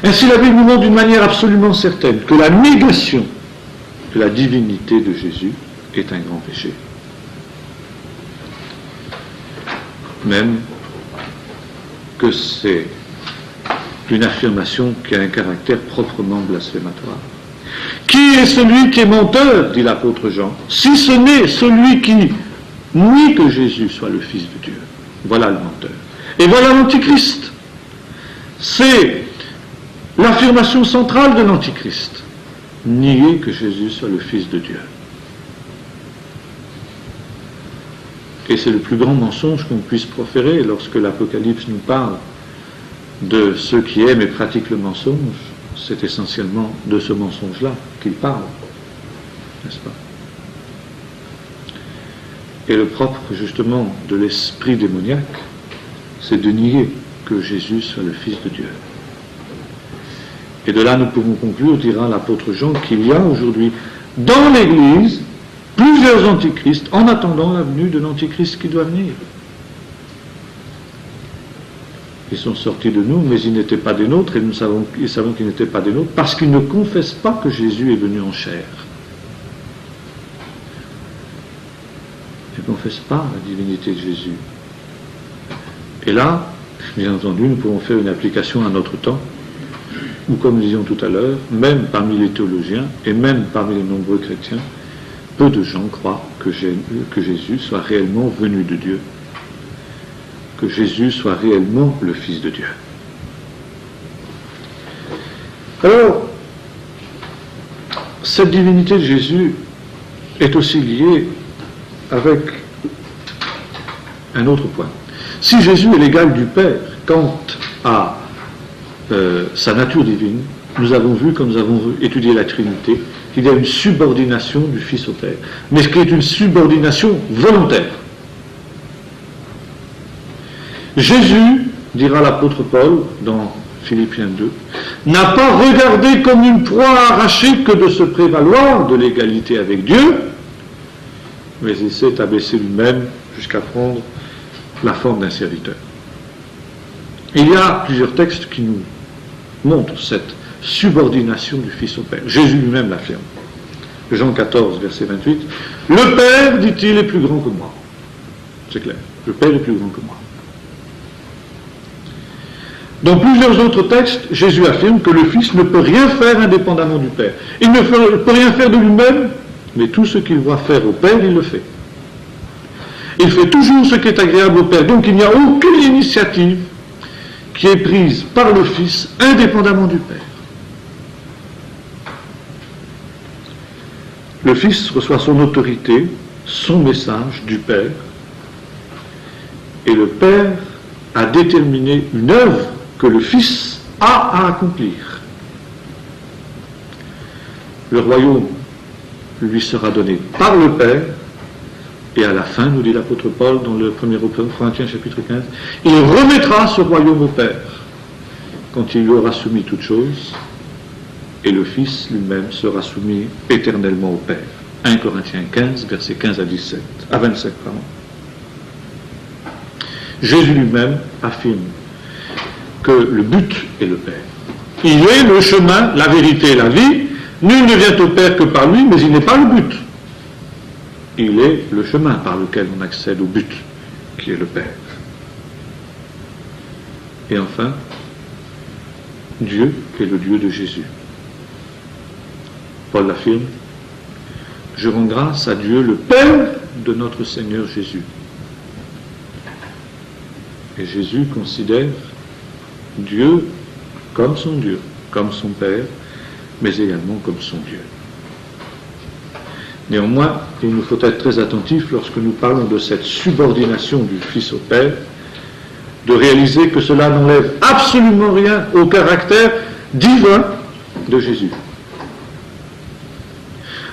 Ainsi, la Bible nous montre d'une manière absolument certaine que la négation de la divinité de Jésus est un grand péché. Même que c'est une affirmation qui a un caractère proprement blasphématoire. Qui est celui qui est menteur, dit l'apôtre Jean, si ce n'est celui qui nie que Jésus soit le Fils de Dieu. Voilà le menteur. Et voilà l'Antichrist. C'est l'affirmation centrale de l'Antichrist. Nier que Jésus soit le Fils de Dieu. Et c'est le plus grand mensonge qu'on puisse proférer lorsque l'Apocalypse nous parle de ceux qui aiment et pratiquent le mensonge. C'est essentiellement de ce mensonge-là qu'il parle, n'est-ce pas? Et le propre, justement, de l'esprit démoniaque, c'est de nier que Jésus soit le Fils de Dieu. Et de là, nous pouvons conclure, dira l'apôtre Jean, qu'il y a aujourd'hui dans l'Église plusieurs antichrists en attendant la venue de l'antichrist qui doit venir. Ils sont sortis de nous, mais ils n'étaient pas des nôtres, et nous savons qu'ils n'étaient pas des nôtres, parce qu'ils ne confessent pas que Jésus est venu en chair. Ils ne confessent pas la divinité de Jésus. Et là, bien entendu, nous pouvons faire une application à notre temps, ou comme nous disions tout à l'heure, même parmi les théologiens et même parmi les nombreux chrétiens, peu de gens croient que Jésus soit réellement venu de Dieu, que Jésus soit réellement le Fils de Dieu. Alors, cette divinité de Jésus est aussi liée avec un autre point. Si Jésus est l'égal du Père quant à sa nature divine, nous avons vu, quand nous avons étudié la Trinité, qu'il y a une subordination du Fils au Père, mais ce qui est une subordination volontaire. Jésus, dira l'apôtre Paul dans Philippiens 2, n'a pas regardé comme une proie arrachée que de se prévaloir de l'égalité avec Dieu, mais il s'est abaissé lui-même jusqu'à prendre la forme d'un serviteur. Il y a plusieurs textes qui nous montrent cette subordination du Fils au Père. Jésus lui-même l'affirme. Jean 14, verset 28. Le Père, dit-il, est plus grand que moi. C'est clair. Le Père est plus grand que moi. Dans plusieurs autres textes, Jésus affirme que le Fils ne peut rien faire indépendamment du Père. Il ne peut rien faire de lui-même, mais tout ce qu'il voit faire au Père, il le fait. Il fait toujours ce qui est agréable au Père. Donc il n'y a aucune initiative qui est prise par le Fils indépendamment du Père. Le Fils reçoit son autorité, son message du Père, et le Père a déterminé une œuvre que le Fils a à accomplir. Le royaume lui sera donné par le Père, et à la fin, nous dit l'apôtre Paul dans le 1er Corinthiens chapitre 15, il remettra ce royaume au Père quand il lui aura soumis toutes choses, et le Fils lui-même sera soumis éternellement au Père. 1 Corinthiens 15, versets 15 à 27. Jésus lui-même affirme que le but est le Père. Il est le chemin, la vérité et la vie. Nul ne vient au Père que par lui, mais il n'est pas le but. Il est le chemin par lequel on accède au but, qui est le Père. Et enfin, Dieu est le Dieu de Jésus. Paul l'affirme, je rends grâce à Dieu, le Père de notre Seigneur Jésus. Et Jésus considère Dieu comme son Dieu, comme son Père, mais également comme son Dieu. Néanmoins, il nous faut être très attentifs lorsque nous parlons de cette subordination du Fils au Père, de réaliser que cela n'enlève absolument rien au caractère divin de Jésus.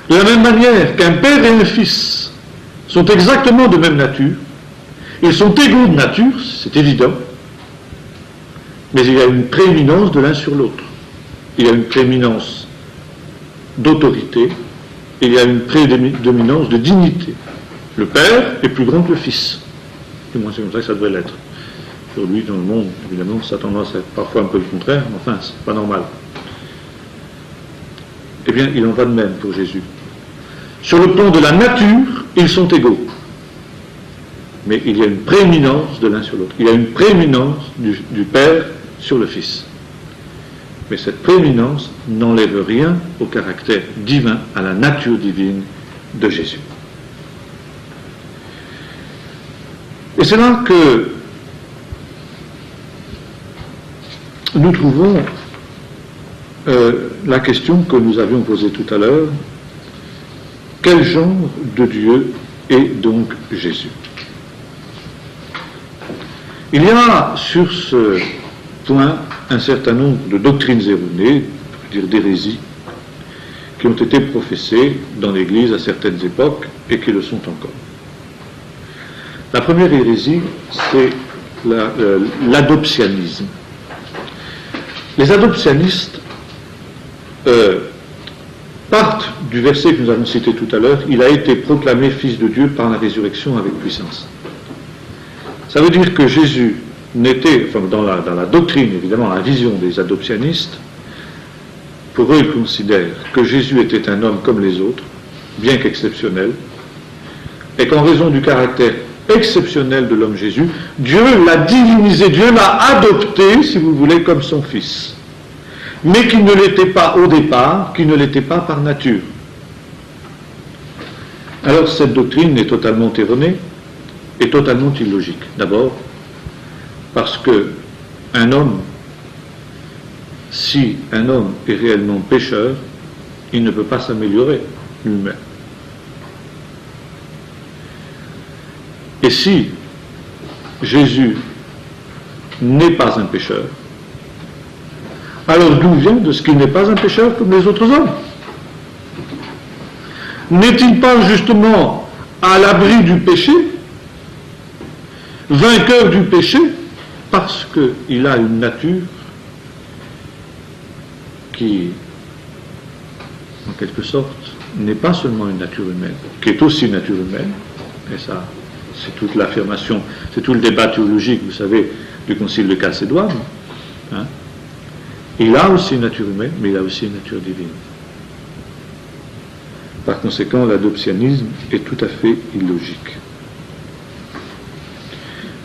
De la même manière qu'un père et un fils sont exactement de même nature, ils sont égaux de nature, c'est évident, mais il y a une prééminence de l'un sur l'autre. Il y a une prééminence d'autorité, il y a une prédominance de dignité. Le père est plus grand que le fils. Du moins, c'est comme ça que ça devrait l'être. Aujourd'hui, dans le monde, évidemment, ça a tendance à être parfois un peu le contraire, mais enfin, c'est pas normal. Eh bien, il en va de même pour Jésus. Sur le plan de la nature, ils sont égaux. Mais il y a une prééminence de l'un sur l'autre. Il y a une prééminence du Père sur le Fils. Mais cette prééminence n'enlève rien au caractère divin, à la nature divine de Jésus. Et c'est là que nous trouvons la question que nous avions posée tout à l'heure. Quel genre de Dieu est donc Jésus? Il y a sur ce point un certain nombre de doctrines erronées, on peut dire d'hérésies, qui ont été professées dans l'Église à certaines époques et qui le sont encore. La première hérésie, c'est l'adoptionnisme. Les adoptionnistes partent du verset que nous avons cité tout à l'heure, il a été proclamé fils de Dieu par la résurrection avec puissance. Ça veut dire que Jésus n'était, enfin dans la doctrine, évidemment, la vision des adoptionnistes, pour eux, ils considèrent que Jésus était un homme comme les autres, bien qu'exceptionnel, et qu'en raison du caractère exceptionnel de l'homme Jésus, Dieu l'a divinisé, Dieu l'a adopté, si vous voulez, comme son fils. mais qui ne l'était pas au départ, qui ne l'était pas par nature. Alors cette doctrine est totalement erronée et totalement illogique. D'abord, parce que si un homme est réellement pécheur, il ne peut pas s'améliorer lui-même. Et si Jésus n'est pas un pécheur, alors d'où vient de ce qu'il n'est pas un pécheur comme les autres hommes? N'est-il pas justement à l'abri du péché, vainqueur du péché, parce qu'il a une nature qui, en quelque sorte, n'est pas seulement une nature humaine, qui est aussi une nature humaine, et ça, c'est toute l'affirmation, c'est tout le débat théologique, vous savez, du concile de Chalcédoine. Hein. Il a aussi une nature humaine, mais il a aussi une nature divine. Par conséquent, l'adoptionnisme est tout à fait illogique.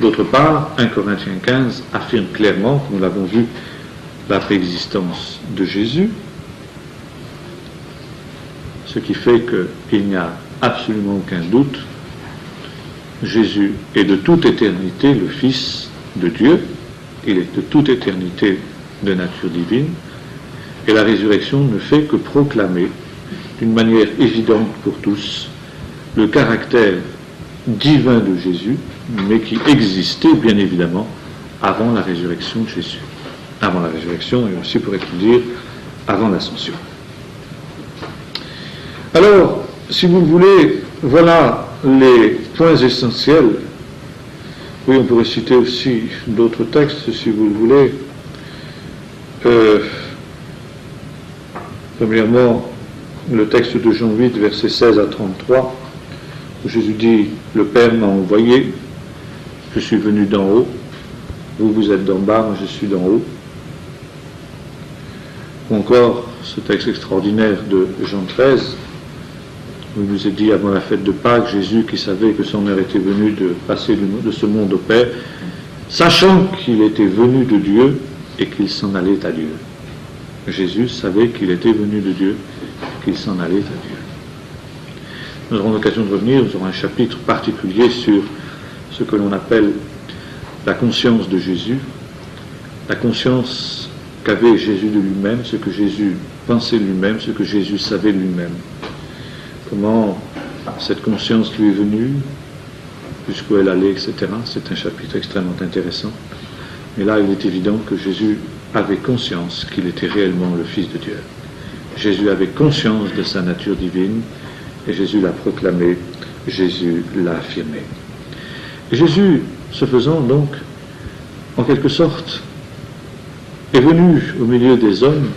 D'autre part, 1 Corinthiens 15 affirme clairement, comme nous l'avons vu, la préexistence de Jésus, ce qui fait qu'il n'y a absolument aucun doute. Jésus est de toute éternité le Fils de Dieu, il est de toute éternité de nature divine, et la résurrection ne fait que proclamer d'une manière évidente pour tous le caractère divin de Jésus, mais qui existait bien évidemment avant la résurrection de Jésus. Avant la résurrection, et aussi pourrait-on dire avant l'ascension. Alors, si vous le voulez, voilà les points essentiels. Oui, on pourrait citer aussi d'autres textes, si vous le voulez. Premièrement, le texte de Jean 8, versets 16 à 33, où Jésus dit « Le Père m'a envoyé, je suis venu d'en haut, vous êtes d'en bas, moi je suis d'en haut. » Ou encore ce texte extraordinaire de Jean 13, où il nous est dit avant la fête de Pâques, Jésus qui savait que son heure était venue de passer de ce monde au Père, sachant qu'il était venu de Dieu et qu'il s'en allait à Dieu. Jésus savait qu'il était venu de Dieu et qu'il s'en allait à Dieu. Nous aurons l'occasion de revenir, nous aurons un chapitre particulier sur ce que l'on appelle la conscience de Jésus, la conscience qu'avait Jésus de lui-même, ce que Jésus pensait de lui-même, ce que Jésus savait de lui-même. Comment cette conscience lui est venue, jusqu'où elle allait, etc. C'est un chapitre extrêmement intéressant. Mais là, il est évident que Jésus avait conscience qu'il était réellement le Fils de Dieu. Jésus avait conscience de sa nature divine, et Jésus l'a proclamé, Jésus l'a affirmé. Et Jésus, ce faisant donc, en quelque sorte, est venu au milieu des hommes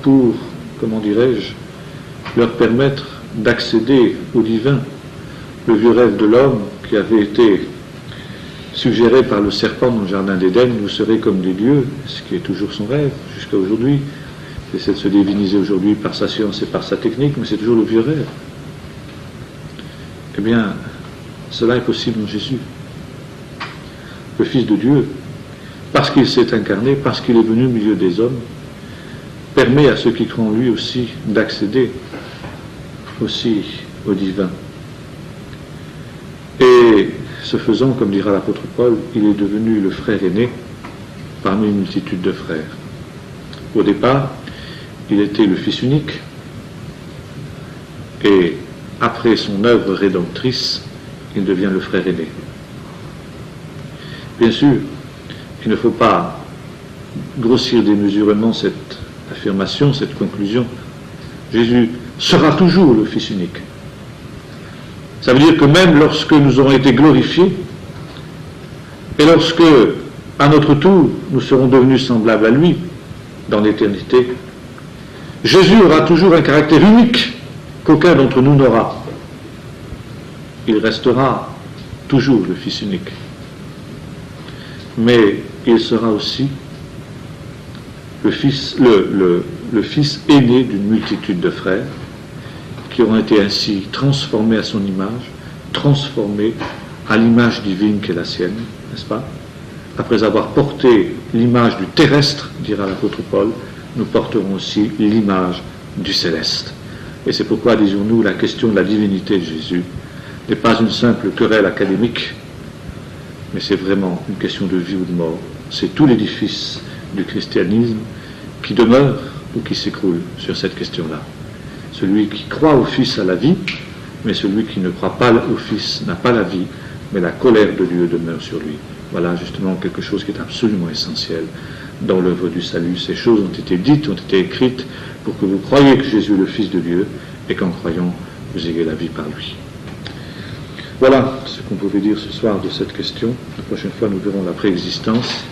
pour, comment dirais-je, leur permettre d'accéder au divin. Le vieux rêve de l'homme qui avait été suggéré par le serpent dans le jardin d'Éden, vous serez comme des dieux, ce qui est toujours son rêve jusqu'à aujourd'hui. Il essaie de se diviniser aujourd'hui par sa science et par sa technique, mais c'est toujours le vieux rêve. Eh bien, cela est possible en Jésus. Le Fils de Dieu, parce qu'il s'est incarné, parce qu'il est venu au milieu des hommes, permet à ceux qui croient en lui aussi d'accéder aussi au divin. Et ce faisant, comme dira l'apôtre Paul, il est devenu le frère aîné parmi une multitude de frères. Au départ, il était le fils unique, et après son œuvre rédemptrice, il devient le frère aîné. Bien sûr, il ne faut pas grossir démesurément cette affirmation, cette conclusion. Jésus sera toujours le Fils unique. Ça veut dire que même lorsque nous aurons été glorifiés, et lorsque, à notre tour, nous serons devenus semblables à lui dans l'éternité, Jésus aura toujours un caractère unique qu'aucun d'entre nous n'aura. Il restera toujours le Fils unique. Mais il sera aussi le fils aîné d'une multitude de frères qui auront été ainsi transformés à son image, transformés à l'image divine qui est la sienne, n'est-ce pas? après avoir porté l'image du terrestre, dira l'apôtre Paul, nous porterons aussi l'image du céleste. Et c'est pourquoi, disons-nous, la question de la divinité de Jésus n'est pas une simple querelle académique, mais c'est vraiment une question de vie ou de mort. C'est tout l'édifice du christianisme qui demeure ou qui s'écroule sur cette question-là. Celui qui croit au Fils a la vie, mais celui qui ne croit pas au Fils n'a pas la vie, mais la colère de Dieu demeure sur lui. Voilà justement quelque chose qui est absolument essentiel dans l'œuvre du salut. Ces choses ont été dites, ont été écrites pour que vous croyiez que Jésus est le Fils de Dieu et qu'en croyant, vous ayez la vie par lui. Voilà ce qu'on pouvait dire ce soir de cette question. La prochaine fois, nous verrons la préexistence.